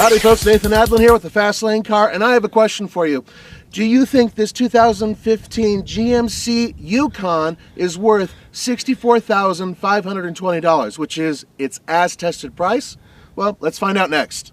Howdy folks, Nathan Adlin here with the Fast Lane Car, and I have a question for you. Do you think this 2015 GMC Yukon is worth $64,520, which is its as-tested price? Well, let's find out next.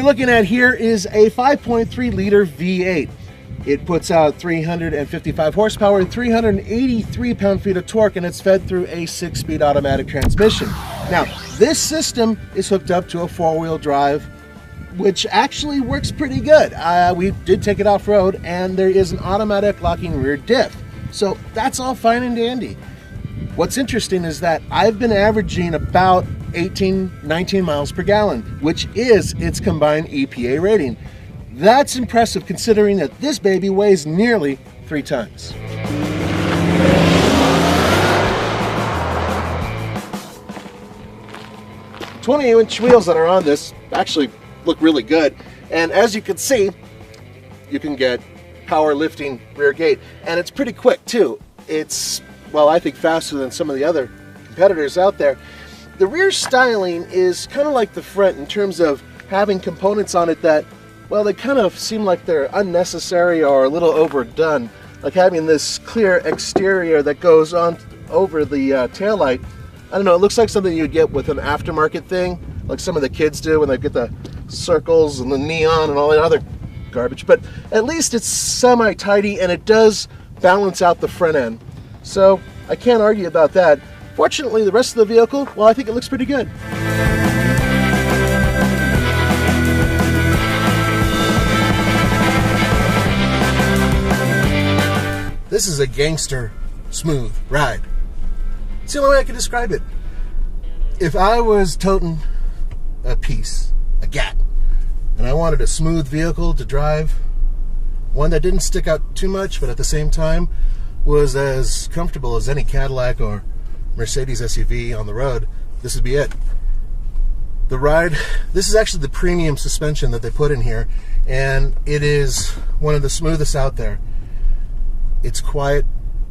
Looking at here is a 5.3 liter V8. It puts out 355 horsepower and 383 pound-feet of torque, and it's fed through a 6-speed automatic transmission. Now, this system is hooked up to a 4-wheel drive, which actually works pretty good. We did take it off-road, and there is an automatic locking rear diff. So that's all fine and dandy. What's interesting is that I've been averaging about 19 miles per gallon, which is its combined EPA rating. That's impressive considering that this baby weighs nearly 3 tons. The 20-inch wheels that are on this actually look really good, and as you can see, you can get power lifting rear gate, and it's pretty quick too. It's, well, I think faster than some of the other competitors out there. The rear styling is kind of like the front in terms of having components on it that, well, they kind of seem like they're unnecessary or a little overdone. Like having this clear exterior that goes on over the taillight. I don't know, it looks like something you'd get with an aftermarket thing, like some of the kids do when they get the circles and the neon and all that other garbage. But at least it's semi-tidy and it does balance out the front end. So I can't argue about that. Fortunately, the rest of the vehicle, well, I think it looks pretty good. This is a gangster smooth ride. It's the only way I can describe it. If I was toting a gat, and I wanted a smooth vehicle to drive, one that didn't stick out too much, but at the same time was as comfortable as any Cadillac or Mercedes SUV on the road, this would be it. The ride, this is actually the premium suspension that they put in here, and it is one of the smoothest out there. It's quiet,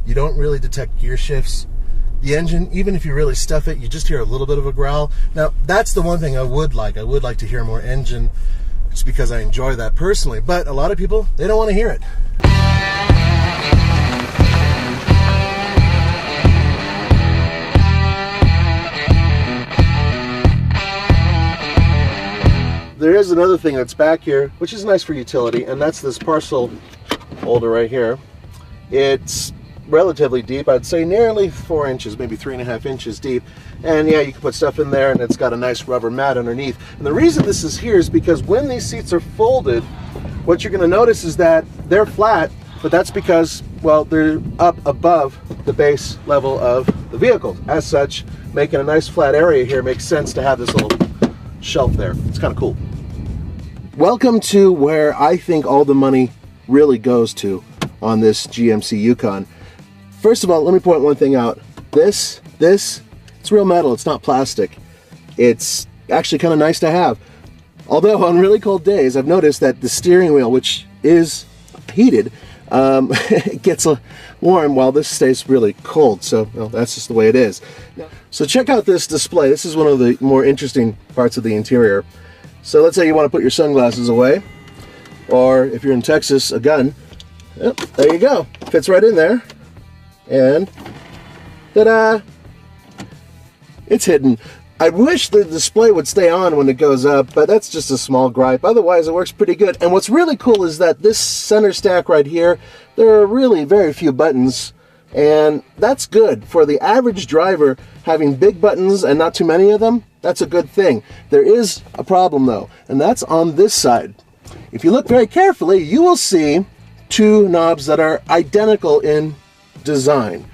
you don't really detect gear shifts. The engine, even if you really stuff it, you just hear a little bit of a growl. Now, that's the one thing I would like to hear more engine, just because I enjoy that personally, but a lot of people, they don't want to hear it. There is another thing that's back here, which is nice for utility, and that's this parcel holder right here. It's relatively deep, I'd say nearly 4 inches, maybe 3.5 inches deep. And yeah, you can put stuff in there, and it's got a nice rubber mat underneath. And the reason this is here is because when these seats are folded, what you're going to notice is that they're flat, but that's because, well, they're up above the base level of the vehicle. As such, making a nice flat area here makes sense to have this little shelf there. It's kind of cool. Welcome to where I think all the money really goes to on this GMC Yukon. First of all, let me point one thing out. This, it's real metal, it's not plastic. It's actually kind of nice to have. Although on really cold days, I've noticed that the steering wheel, which is heated, it gets warm while this stays really cold. So, well, that's just the way it is. So check out this display. This is one of the more interesting parts of the interior. So let's say you want to put your sunglasses away, or if you're in Texas, a gun. Yep, there you go. Fits right in there. And ta-da! It's hidden. I wish the display would stay on when it goes up, but that's just a small gripe. Otherwise, it works pretty good. And what's really cool is that this center stack right here, there are really very few buttons, and that's good. For the average driver, having big buttons and not too many of them, that's a good thing. There is a problem though, and that's on this side. If you look very carefully, you will see 2 knobs that are identical in design.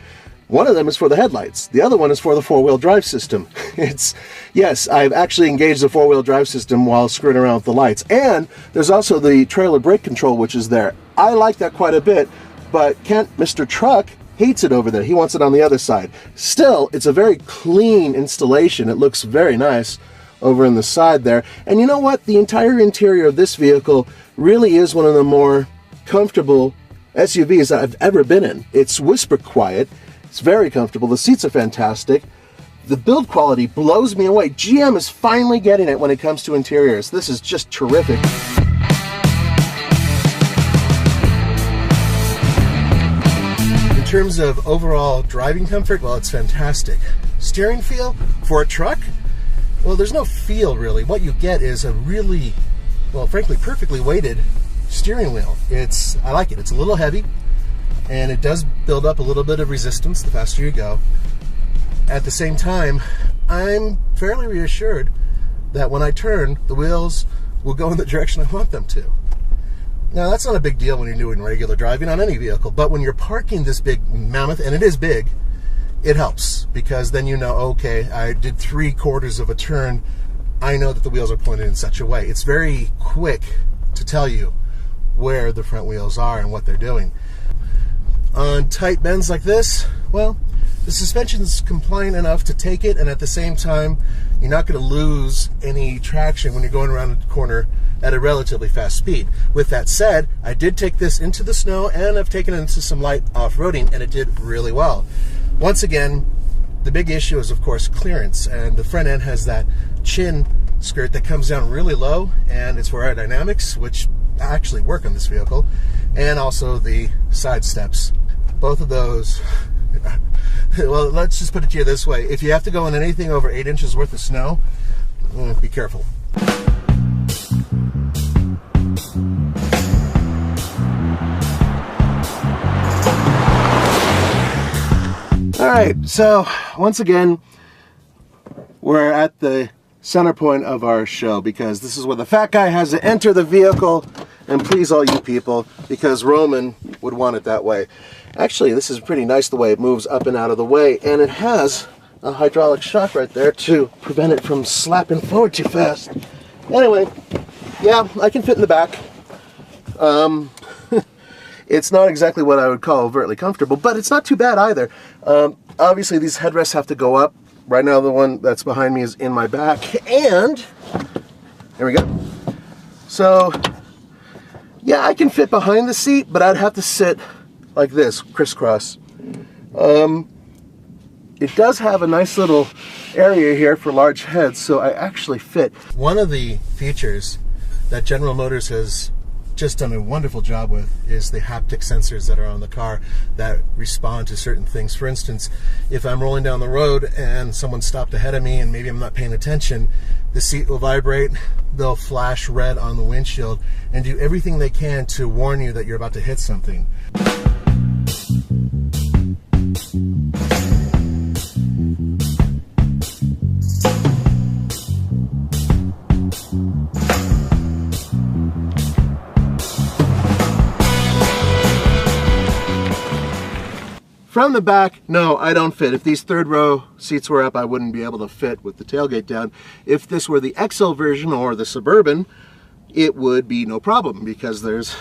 One of them is for the headlights. The other one is for the 4-wheel drive system. Yes, I've actually engaged the 4-wheel drive system while screwing around with the lights. And there's also the trailer brake control, which is there. I like that quite a bit. But Kent, Mr. Truck, hates it over there. He wants it on the other side. Still, it's a very clean installation. It looks very nice over in the side there. And you know what? The entire interior of this vehicle really is one of the more comfortable SUVs that I've ever been in. It's whisper quiet. It's very comfortable. The seats are fantastic. The build quality blows me away. GM is finally getting it when it comes to interiors. This is just terrific. In terms of overall driving comfort, well, it's fantastic. Steering feel for a truck? Well, there's no feel really. What you get is a really, well, frankly, perfectly weighted steering wheel. I like it. It's a little heavy, and it does build up a little bit of resistance the faster you go. At the same time, I'm fairly reassured that when I turn, the wheels will go in the direction I want them to. Now, that's not a big deal when you're doing regular driving on any vehicle, but when you're parking this big mammoth, and it is big, it helps, because then you know, okay, I did 3/4 of a turn. I know that the wheels are pointed in such a way. It's very quick to tell you where the front wheels are and what they're doing. On tight bends like this, well, the suspension's compliant enough to take it, and at the same time, you're not going to lose any traction when you're going around the corner at a relatively fast speed. With that said, I did take this into the snow, and I've taken it into some light off-roading, and it did really well. Once again, the big issue is, of course, clearance, and the front end has that chin skirt that comes down really low, and it's for aerodynamics, which actually work on this vehicle, and also the side steps. Both of those, well, let's just put it to you this way. If you have to go in anything over 8 inches worth of snow, be careful. All right, so once again, we're at the center point of our show, because this is where the fat guy has to enter the vehicle and please all you people, because Roman would want it that way. Actually, this is pretty nice the way it moves up and out of the way, and it has a hydraulic shock right there to prevent it from slapping forward too fast. Anyway, yeah, I can fit in the back. It's not exactly what I would call overtly comfortable, but it's not too bad either. Obviously, these headrests have to go up. Right now, the one that's behind me is in my back, and there we go. So, yeah, I can fit behind the seat, but I'd have to sit like this, crisscross. It does have a nice little area here for large heads, so I actually fit. One of the features that General Motors has just done a wonderful job with is the haptic sensors that are on the car that respond to certain things. For instance, if I'm rolling down the road and someone stopped ahead of me and maybe I'm not paying attention, the seat will vibrate, they'll flash red on the windshield, and do everything they can to warn you that you're about to hit something. From the back, no, I don't fit. If these third row seats were up, I wouldn't be able to fit with the tailgate down. If this were the XL version or the Suburban, it would be no problem, because there's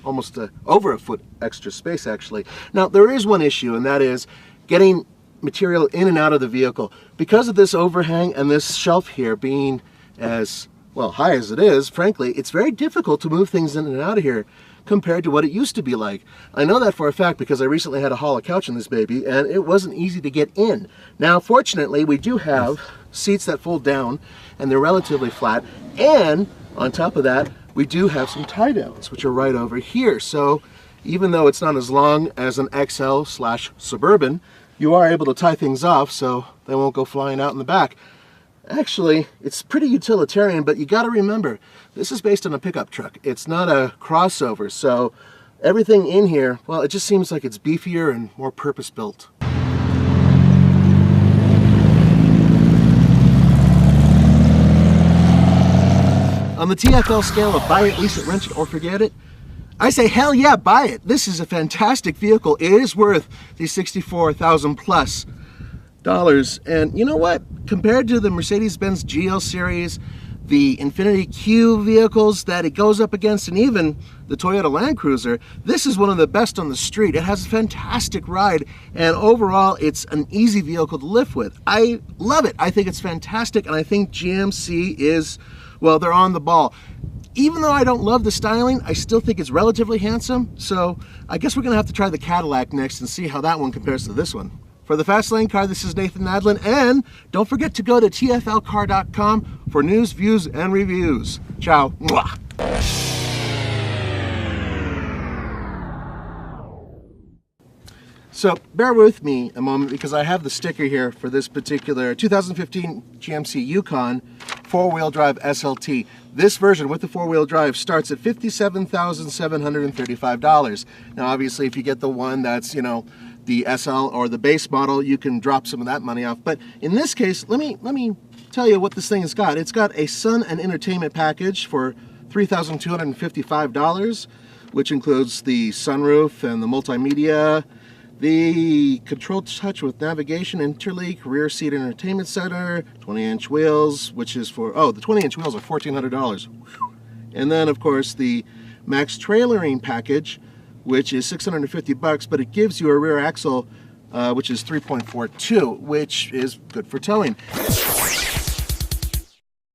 almost over a foot extra space, actually. Now, there is one issue, and that is getting material in and out of the vehicle. Because of this overhang and this shelf here being as, well, high as it is, frankly, it's very difficult to move things in and out of here compared to what it used to be like. I know that for a fact because I recently had to haul a couch in this baby, and it wasn't easy to get in. Now, fortunately, we do have seats that fold down, and they're relatively flat, and on top of that, we do have some tie downs, which are right over here. So even though it's not as long as an XL/Suburban, you are able to tie things off so they won't go flying out in the back. Actually, it's pretty utilitarian, but you got to remember, this is based on a pickup truck. It's not a crossover, so everything in here, well, it just seems like it's beefier and more purpose-built. On the TFL scale of buy it, lease it, rent it, or forget it, I say, hell yeah, buy it. This is a fantastic vehicle. It is worth the $64,000 plus dollars. And you know what? Compared to the Mercedes-Benz GL Series, the Infiniti Q vehicles that it goes up against, and even the Toyota Land Cruiser, this is one of the best on the street. It has a fantastic ride, and overall it's an easy vehicle to lift with. I love it. I think it's fantastic, and I think GMC is, well, they're on the ball. Even though I don't love the styling, I still think it's relatively handsome, so I guess we're gonna have to try the Cadillac next and see how that one compares to this one. For the Fast Lane Car, this is Nathan Nadlin, and don't forget to go to tflcar.com for news, views, and reviews. Ciao. Mwah. So bear with me a moment because I have the sticker here for this particular 2015 GMC Yukon four-wheel drive SLT. This version with the four-wheel drive starts at $57,735. Now obviously if you get the one that's, you know, the SL or the base model, you can drop some of that money off. But in this case, let me tell you what this thing has got. It's got a sun and entertainment package for $3,255, which includes the sunroof and the multimedia, the control touch with navigation, interleak, rear seat entertainment center, 20-inch wheels, which is for, oh, the 20-inch wheels are $1,400. And then of course the max trailering package, which is $650, but it gives you a rear axle, which is 3.42, which is good for towing.